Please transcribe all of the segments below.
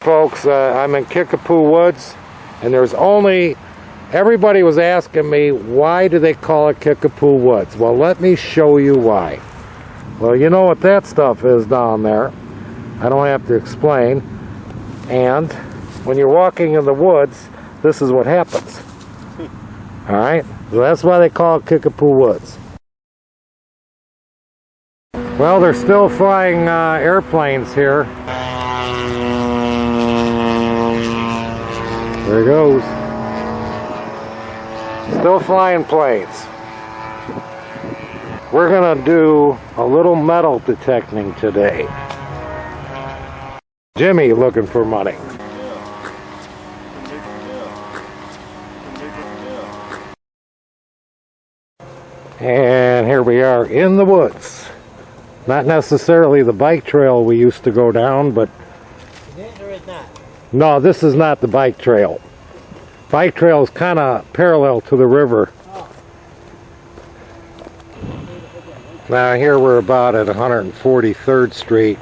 folks, I'm in Kickapoo Woods, and everybody was asking me, why do they call it Kickapoo Woods? Well, let me show you why. Well, you know what that stuff is down there. I don't have to explain. And when you're walking in the woods, this is what happens. Alright? So that's why they call it Kickapoo Woods. Well, they're still flying airplanes here. There it goes. Still flying planes. We're gonna do a little metal detecting today. Jimmy looking for money. And here we are in the woods. Not necessarily the bike trail we used to go down, but... Or is not? No, this is not the bike trail. Bike trail is kind of parallel to the river. Oh. Now here we're about at 143rd Street.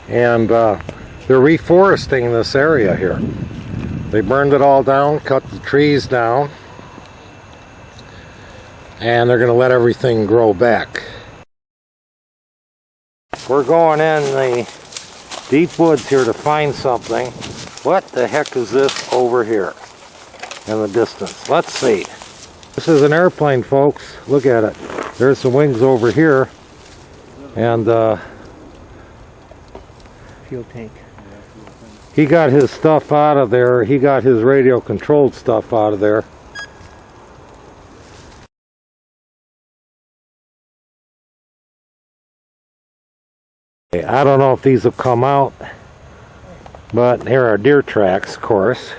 And they're reforesting this area here. They burned it all down, cut the trees down, and they're going to let everything grow back. We're going in the deep woods here to find something. What the heck is this over here in the distance? Let's see. This is an airplane, folks. Look at it. There's some wings over here. And fuel tank. He got his stuff out of there. He got his radio controlled stuff out of there. I don't know if these have come out, but here are deer tracks, of course.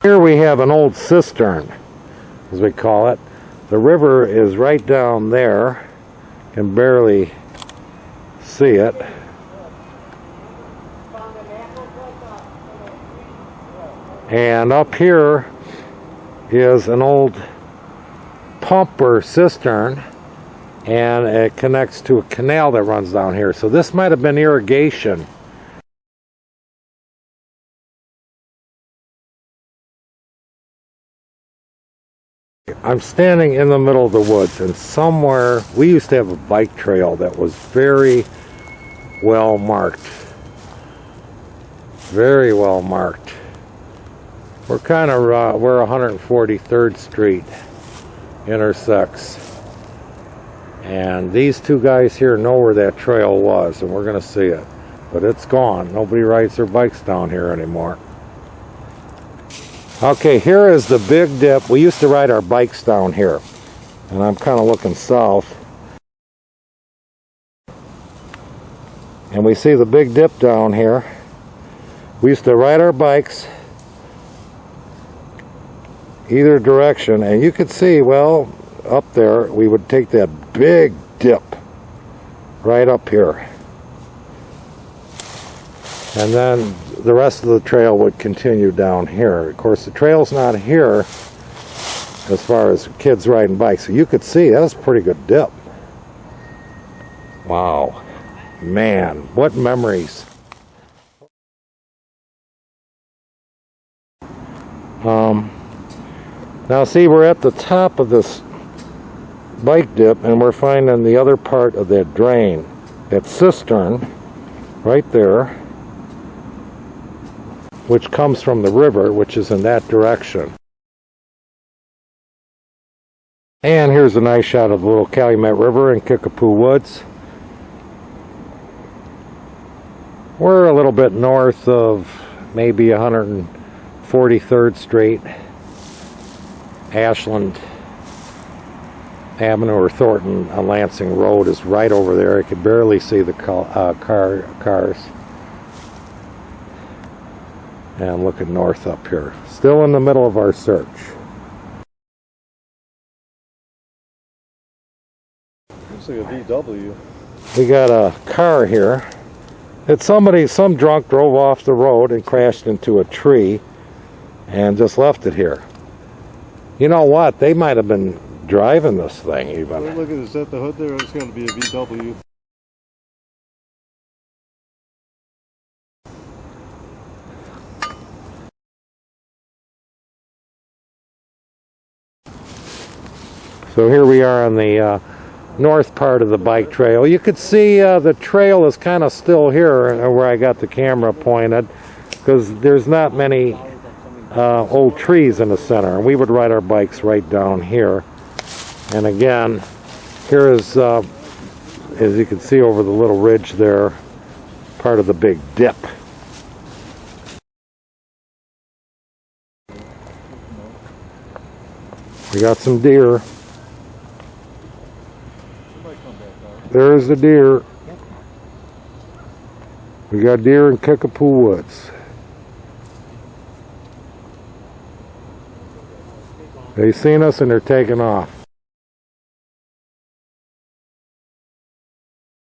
Here we have an old cistern, as we call it. The river is right down there. Can barely see it. And up here is an old pump or cistern, and it connects to a canal that runs down here. So this might have been irrigation. I'm standing in the middle of the woods, and somewhere we used to have a bike trail that was very well marked. Very well marked. We're kind of where 143rd Street intersects, and these two guys here know where that trail was, and we're going to see it, but it's gone. Nobody rides their bikes down here anymore. Okay, here is the big dip. We used to ride our bikes down here, and I'm kind of looking south, and we see the big dip down here. We used to ride our bikes either direction, and you could see, well, up there we would take that big dip right up here, and then the rest of the trail would continue down here. Of course, the trail's not here as far as kids riding bikes. So you could see that was a pretty good dip. Wow. Man, what memories. Now see, we're at the top of this bike dip, and we're finding the other part of that drain. That cistern right there, which comes from the river, which is in that direction. And here's a nice shot of the little Calumet River in Kickapoo Woods. We're a little bit north of maybe 143rd Street. Ashland Avenue or Thornton on Lansing Road is right over there. I could barely see the cars. And I'm looking north up here. Still in the middle of our search. Looks like a VW. We got a car here. It's some drunk drove off the road and crashed into a tree and just left it here. You know what? They might have been driving this thing even. Look at this at the hood there. It's going to be a VW. So here we are on the north part of the bike trail. You could see the trail is kind of still here where I got the camera pointed, because there's not many old trees in the center. And we would ride our bikes right down here. And again, here is, as you can see over the little ridge there, part of the big dip. We got some deer. There's the deer. We got deer in Kickapoo Woods. They seen us and they're taking off.